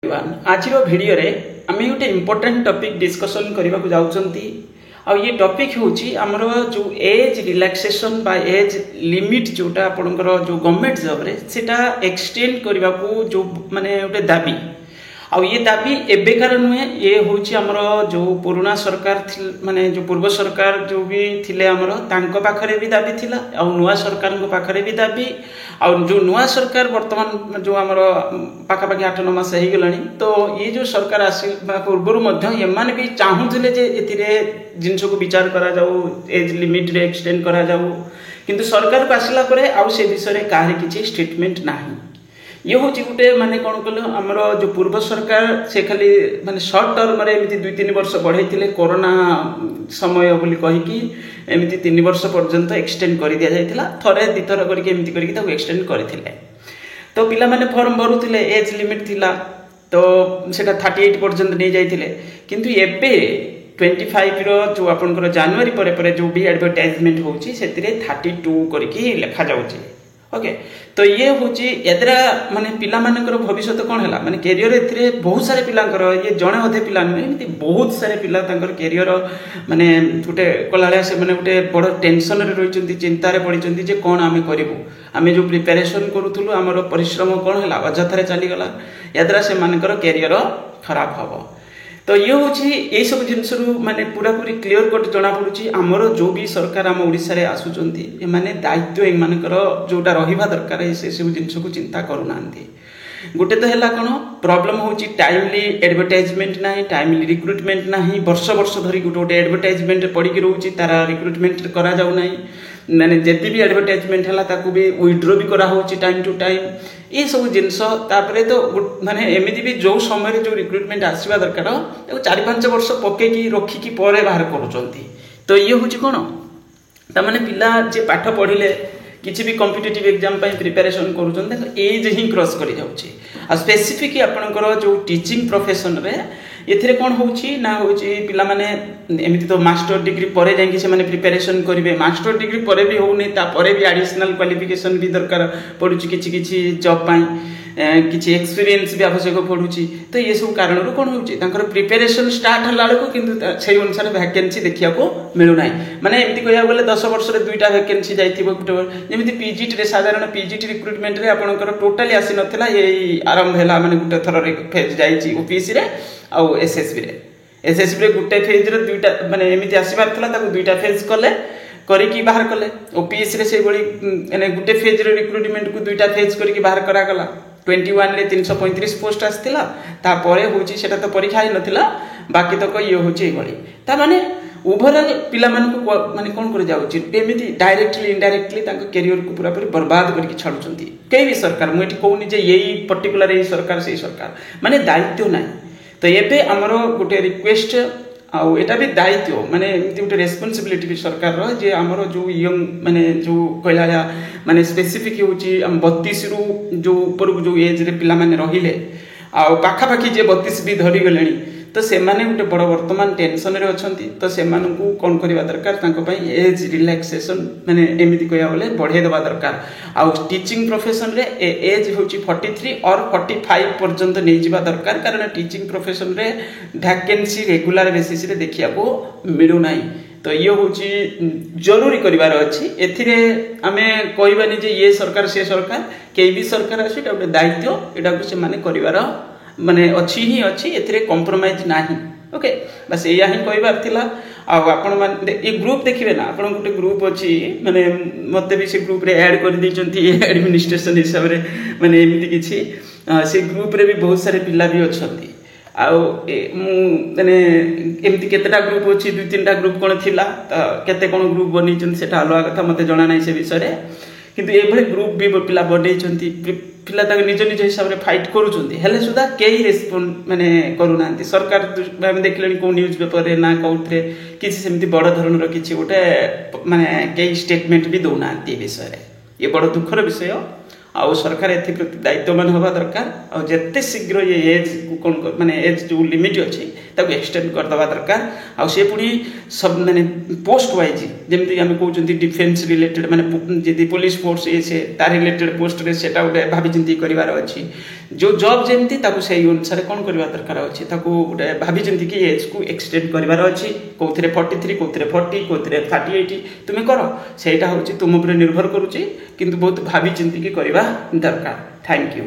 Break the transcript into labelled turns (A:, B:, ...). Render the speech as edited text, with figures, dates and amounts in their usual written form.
A: आज भिडियो रे आम गोटे इम्पोर्टाट टॉपिक डिस्कसन करने को जाउछंती आ ये टॉपिक होची हमरो जो एज रिलैक्सेशन बा एज लिमिट जोटा आपनकर जो गवर्नमेंट जॉब रे सेटा एक्सटेंड करबा को जो माने गोटे दाबी आ ये दाबी एबेकार नुहे ये होची हमरो जो पुराना सरकार माने जो पूर्व सरकार जो भी थिले हमरो तांको पाखरे भी दाबी थिला आ नुवा सरकार को पाखरे भी दाबी आ जो नुआ सरकार वर्तमान जो हमरो पाखापाखि 8-9 मास हो गलानी तो ये जो सरकार आसी पूर्व एमाने भी चाहूले जे एथिरे जिनस को विचार करा जाऊ एज लिमिट रे एक्सटेंड करा जाऊ किंतु सरकार को आसला परे आ से विषय रे काहे किछि स्टेटमेंट नाही। ये हूँ गोटे माने कौन कल आमर जो पूर्व सरकार से खाली माने शॉर्ट टर्म रे एमती 2-3 वर्ष बढ़ाई कोरोना समय बोली कहीकि एमती 3 वर्ष पर्यंत एक्सटेंड कर दि जाइथिला थरे दिथर करके एमती करके ताको एक्सटेंड करथिले तो पिला माने फॉर्म भरुथिले एज लिमिट थिला तो सेटा 38 पर्यंत नहीं जाइथिले किंतु एबे 25 रो जो आपनकर जनवरी परे परे जो भी एडवर्टाइजमेंट होची सेतिरे 32 करके लिखा जाउची। ओके तो ये हूँ एदरा माने पिला मानकर भविष्य कौन है माने कैरियर एथिरे बहुत सारे पिलांकर ये जड़े अधे पिला नुहे एमती बहुत सारे पिला तांकर कैरियर माने गोटे कला से माने गोटे बड़ टेंशन रे रही चिंतार पड़ी जे कौन आम करूँ आम जो प्रिपेरेसन करूँ आमर परिश्रम कौन है अଯଥାରେ चलीगला याद्रा से मानकर कैरियर खराब हम तो ये हूँ ये सब जिनस माने पूरा पूरी क्लीयर कट जना पड़ी आमर जो भी सरकार आम ओडिशा रे आसुचंती एमाने दायित्व एमानकर जोटा रहिबा दरकार से सब जिनस को चिंता करूना। गोटे तो है कौन प्रॉब्लम हूँ टाइमली एडवर्टाइजमेंट ना टाइमली रिक्रुटमेंट ना वर्ष वर्ष धरी गोटे गोटे एडवर्टाइजमेंट पड़ी रोचे तार रिक्रुटमेंट करा जाऊ ना माने जति भी एडवर्टाइजमेंट है ताकू भी विड्रो भी करा होची टाइम टू टाइम ये सब जिनस तापरे तो माने एमिति भी जो समय जो रिक्रुटमेंट आसवा दरकार 4-5 वर्ष पकेकी रखिकी परे बाहर करूचंती तो ये हूँ कौन तामाने पिला जे पाठ पढ़िले किसी भी कॉम्पिटिटिव एग्जाम पाई प्रिपरेशन करूचंती एज ही क्रॉस करी जाउची आ स्पेसिफिक आपनकर जो टीचिंग प्रोफेशन रे एथिरे कौन होची ना होची पिला माने एमिति तो मास्टर डिग्री परे जाई से माने प्रिपरेशन करिवे मास्टर डिग्री परे भी होउनी ता परे भी एडिशनल क्वालिफिकेशन भी दरकार पडुची किछि जॉब पाई किछि एक्सपीरियंस भी आवश्यक पडुची तो ये सब कारण रो कौन होची तांकर प्रिपरेशन स्टार्ट हला को किंतु सेही अनुसार वैकेंसी देखिया को मिलु नाही माने एमिति कहिया बोले 10 वर्ष रे 2टा वैकेंसी जाइथिबो जेमिति पीजीटी रे साधारण पीजीटी रिक्रुटमेंट रे आपनकर टोटली आसी नथिला एई आरंभ हैला माने गुटे थर रे फेज जाईची ओपीएससी रे आ एसएसबी रे गुटे फेज रे 2टा माने एमिति आसीबार थला ताको 2टा फेज कले करिकी बाहर कले ओपीएससी रे से बड़ी माने गुटे फेज रे रिक्रुटमेंट को 2टा फेज करिकी बाहर करा गला 21 रे 335 पोस्ट आस्थिला ता परे होची सेटा तो परीक्षा ही नथिला बाकी तक ये होची एभली ता माने ओवरऑल पिला मान को माने कोन कर जाउची एमिति डायरेक्टली इनडायरेक्टली तांको कैरियर को पूरा पूरी बर्बाद करके छाडुचंती कई भी सरकार मु एठी कहूनी जे यही पर्टिकुलर यही सरकार माने दायित्व नाही तो एबे हमरो गोटे रिक्वेस्ट आउ एटा भी दायित्व माने एमती गोटे रेस्पोंसिबिलिटी भी सरकार रो जे हमरो जो यंग माने जो कहला माने स्पेसिफिक होची हम 32 रु जो ऊपर जो एज रे पिला माने रहिले आ पाखा पाखी जे 32 भी धरी गलेनी तो से माने गोटे बड़ वर्तमान टेंशन रे अछंती तो से मानकू कोन करबा दरकार तांको पई एज रिलैक्सेशन माने एमिति कहया बोले बढ़े देबा दरकार आ टीचिंग प्रोफेशन रे एज होची 43 और 45 पर्यंत नै जिबा दरकार कारण टीचिंग प्रोफेशन रे वैकेंसी रेगुलर बेसिस रे देखिया को मिलु नाही तो ये होची जरूरी करिवार अछि एथिरे आमे कहबानी जे ये सरकार से सरकार केई भी सरकार अछि एटा दायित्व एटा को से माने करिवार माने अच्छी ही अच्छी एथिरे कॉम्प्रोमाइज नाही। ओके बस एया ही कहबार थिला आ आपण माने ए ग्रुप देखिबे ना आपण गुटे ग्रुप अछि माने मते भी से ग्रुप रे ऐड कर दिचंती एडमिनिस्ट्रेशन हिसाब रे माने एमिति किछि से ग्रुप रे भी बहुत सारे पिला भी अछंती आ मु माने एमिति केतेटा ग्रुप अछि 2-3टा ग्रुप कोन थिला त केते कोन ग्रुप बनिचन सेटा अलग कथा मते जणा नै से विषय रे किंतु एभले ग्रुप भी पिला बडैचंती पिला तक निज निज हिसाब रे फाइट करूचंती हेले सुदा केही रेस्पोंड माने करूनांती सरकार हम देखलेनी को न्यूज़ पेपर रे ना कोथरे किछि सेमती बड़ धरणर किछि गोटे माने केही स्टेटमेंट भी दोनांती विषय रे ये बड़ दुखर विषय आ सरकार एथि प्रति दायित्वमान होबा दरकार आ जत्ते शीघ्र ये एज कोन माने एज जो लिमिट अछि ताको एक्सटेंड कर दबा दरकार आ से पुनी सब माने पोस्ट वाइज जेमति हम कहउचंती डिफेंस रिलेटेड माने जदी पुलिस फोर्स ए से तार रिलेटेड पोस्ट रे सेटा उडे भाबी चिंती करिवार अछि जो जॉब जमती ताकू सही अनुसार कौन करवा दरकार अच्छी ताकू गोटे भाभी चिंती कि एज को एक्सटेंड करार अच्छी कौन 43 कौन 40 कौन 38 तुम्हें कर सेटा हूँ तुम उपर निर्भर करुच्ची किंतु बहुत भाभी चिंती कि करवा दरकार। Thank you.